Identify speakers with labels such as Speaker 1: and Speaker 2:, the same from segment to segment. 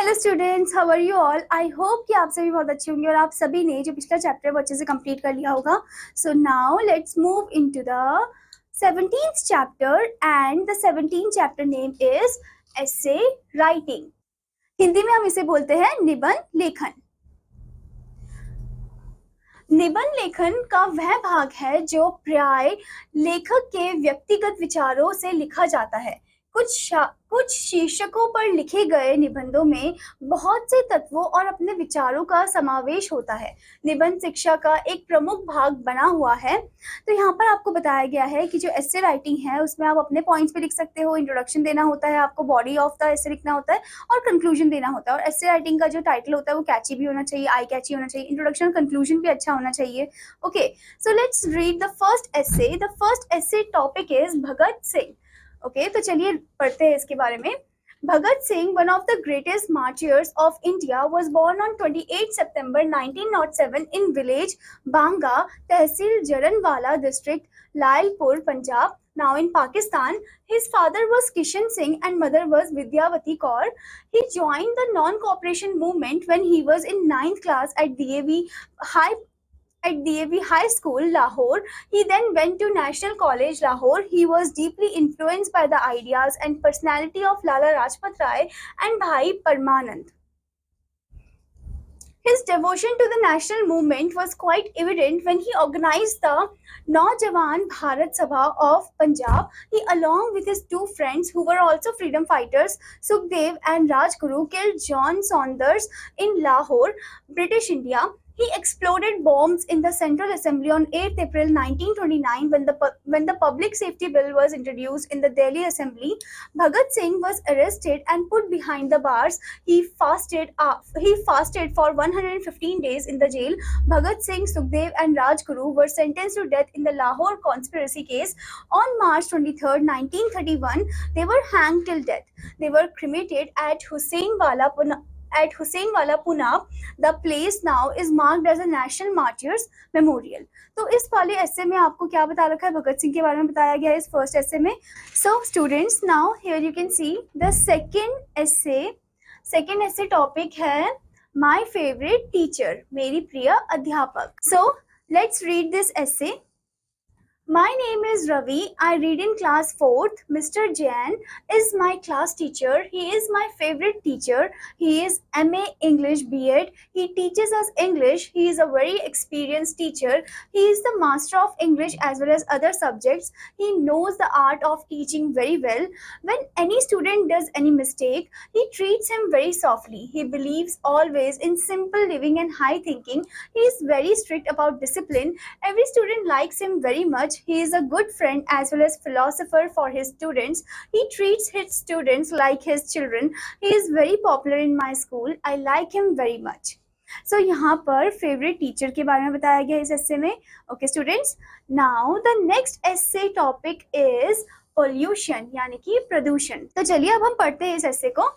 Speaker 1: Hello students, how are you all. I hope कि आप सभी बहुत अच्छे होंगे और आप सभी ने जो पिछला चैप्टर वो अच्छे से कंप्लीट कर लिया होगा। So now let's move into the 17th chapter and the 17th chapter name is essay writing. Hindi में हम इसे बोलते हैं निबंध लेखन। निबंध लेखन का वह भाग है जो प्राय लेखक के व्यक्तिगत विचारों से लिखा जाता है। कुछ शीर्षकों पर लिखे गए निबंधों में बहुत से तत्वों और अपने विचारों का समावेश होता है। निबंध शिक्षा का एक प्रमुख भाग बना हुआ है। तो यहाँ पर आपको बताया गया है कि जो एसे राइटिंग है उसमें आप अपने पॉइंट्स पे लिख सकते हो, इंट्रोडक्शन देना होता है, आपको बॉडी ऑफ द एसे लिखना होता है और कंक्लूजन देना होता है। और एसे राइटिंग का जो टाइटल होता है वो कैची भी होना चाहिए, आई कैची होना चाहिए, इंट्रोडक्शन कंक्लूजन भी अच्छा होना चाहिए। Okay, so let's read the first essay. The first essay topic is Bhagat Singh. Okay, तो चलिए पढ़ते हैं इसके बारे में। Bhagat Singh, one of the greatest martyrs of India, was born on 28 September 1907 in village Banga, Tehsil Jaranwala district, Lailpur, Punjab, now in Pakistan. His father was Kishan Singh and mother was Vidyavati Kaur. He joined the non-cooperation movement when he was in 9th class at DAV High School, Lahore. He then went to National College, Lahore. He was deeply influenced by the ideas and personality of Lala Rajpat Rai and Bhai Parmanand. His devotion to the national movement was quite evident when he organized the Naujawan Bharat Sabha of Punjab. He, along with his two friends who were also freedom fighters, Sukhdev and Rajguru, killed John Saunders in Lahore, British India. He exploded bombs in the Central Assembly on 8th April 1929 when the Public Safety Bill was introduced in the Delhi Assembly. Bhagat Singh was arrested and put behind the bars. He fasted for 115 days in the jail. Bhagat Singh, Sukhdev and Rajguru were sentenced to death in the Lahore conspiracy case. On March 23, 1931, they were hanged till death. They were cremated at Husseinwala, Punab. The place now is marked as a National Martyrs Memorial. तो इस वाले ऐसे में आपको क्या बता रखा है, भगत सिंह के बारे में बताया गया है इस फर्स्ट ऐसे में. So students, now here you can see the second ऐसे टॉपिक है माय फेवरेट टीचर, मेरी प्रिय अध्यापक. सो लेट्स रीड दिस ऐसे. My name is Ravi. I read in class 4th. Mr. Jain is my class teacher. He is my favorite teacher. He is MA English B.Ed. He teaches us English. He is a very experienced teacher. He is the master of English as well as other subjects. He knows the art of teaching very well. When any student does any mistake, he treats him very softly. He believes always in simple living and high thinking. He is very strict about discipline. Every student likes him very much. He is a good friend as well as philosopher for his students. He treats his students like his children. He is very popular in my school. I like him very much. So यहाँ पर favourite teacher के बारे में बताया गया इस एसे में. Okay students, now the next essay topic is pollution यानी कि प्रदूषण. तो चलिए अब हम पढ़ते हैं इस एसे को.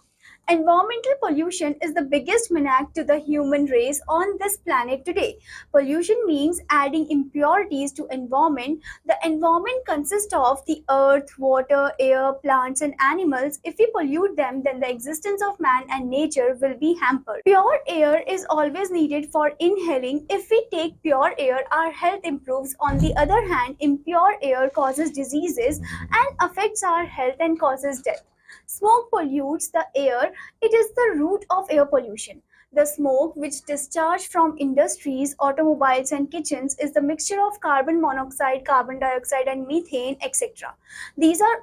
Speaker 1: Environmental pollution is the biggest menace to the human race on this planet today. Pollution means adding impurities to environment. The environment consists of the earth, water, air, plants and animals. If we pollute them, then the existence of man and nature will be hampered. Pure air is always needed for inhaling. If we take pure air, our health improves. On the other hand, impure air causes diseases and affects our health and causes death. Smoke pollutes the air. It is the root of air pollution. The smoke which discharges from industries, automobiles and kitchens is the mixture of carbon monoxide, carbon dioxide and methane, etc. These are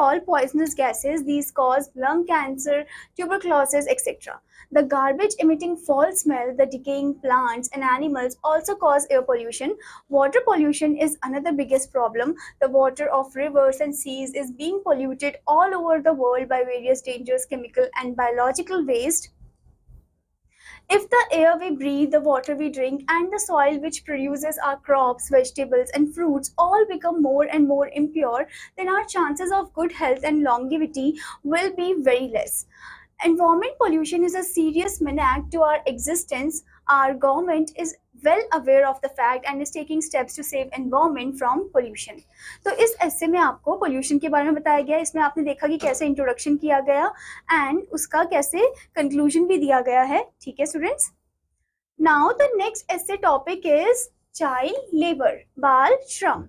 Speaker 1: all poisonous gases. These cause lung cancer, tuberculosis, etc. The garbage emitting foul smell, the decaying plants and animals also cause air pollution. Water pollution is another biggest problem. The water of rivers and seas is being polluted all over the world by various dangerous chemical and biological waste. If the air we breathe, the water we drink, and the soil which produces our crops, vegetables, and fruits all become more and more impure, then our chances of good health and longevity will be very less. Environment pollution is a serious menace to our existence. Our government is well aware of the fact and is taking steps to save environment from pollution. तो इस ऐसे में आपको pollution के बारे में बताया गया, इसमें आपने देखा कि कैसे इंट्रोडक्शन किया गया एंड उसका कैसे कंक्लूजन भी दिया गया है. ठीक है स्टूडेंट्स. नाउ द नेक्स्ट ऐसे टॉपिक इज चाइल्ड लेबर, बाल श्रम.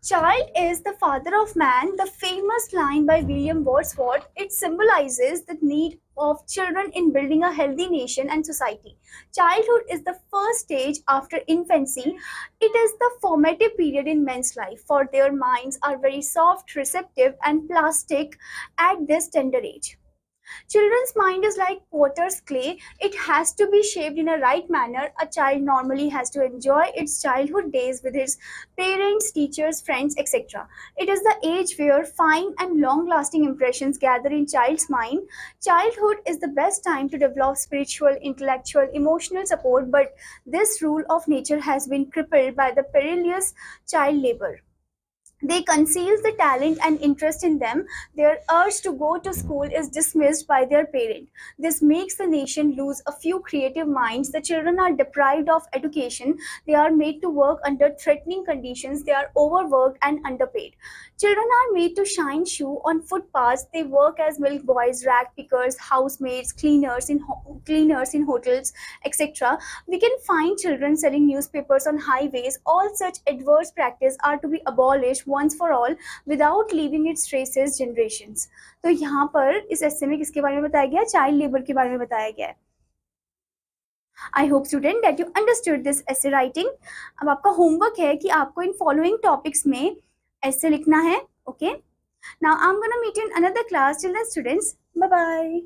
Speaker 1: Child is the father of man, the famous line by William Wordsworth. It symbolizes the need of children in building a healthy nation and society. Childhood is the first stage after infancy. It is the formative period in men's life, for their minds are very soft, receptive, and plastic at this tender age. Children's mind is like potter's clay. It has to be shaped in a right manner. A child normally has to enjoy its childhood days with its parents, teachers, friends, etc. It is the age where fine and long-lasting impressions gather in child's mind. Childhood is the best time to develop spiritual, intellectual, emotional support, but this rule of nature has been crippled by the perilous child labor. They conceal the talent and interest in them. Their urge to go to school is dismissed by their parent. This makes the nation lose a few creative minds. The children are deprived of education. They are made to work under threatening conditions. They are overworked and underpaid. Children are made to shine shoe on footpaths. They work as milk boys, rag pickers, housemaids, cleaners in hotels, etc. We can find children selling newspapers on highways. All such adverse practices are to be abolished once for all without leaving its traces generations. तो यहाँ पर इस essay में किसके बारे में बताया गया? चाइल्ड लेबर के बारे में बताया गया है. I hope student that you understood this essay writing. अब आपका होमवर्क है कि आपको इन फॉलोइंग टॉपिक्स में essay लिखना है. Okay. Now I'm gonna meet you in another class. Till then students, bye bye.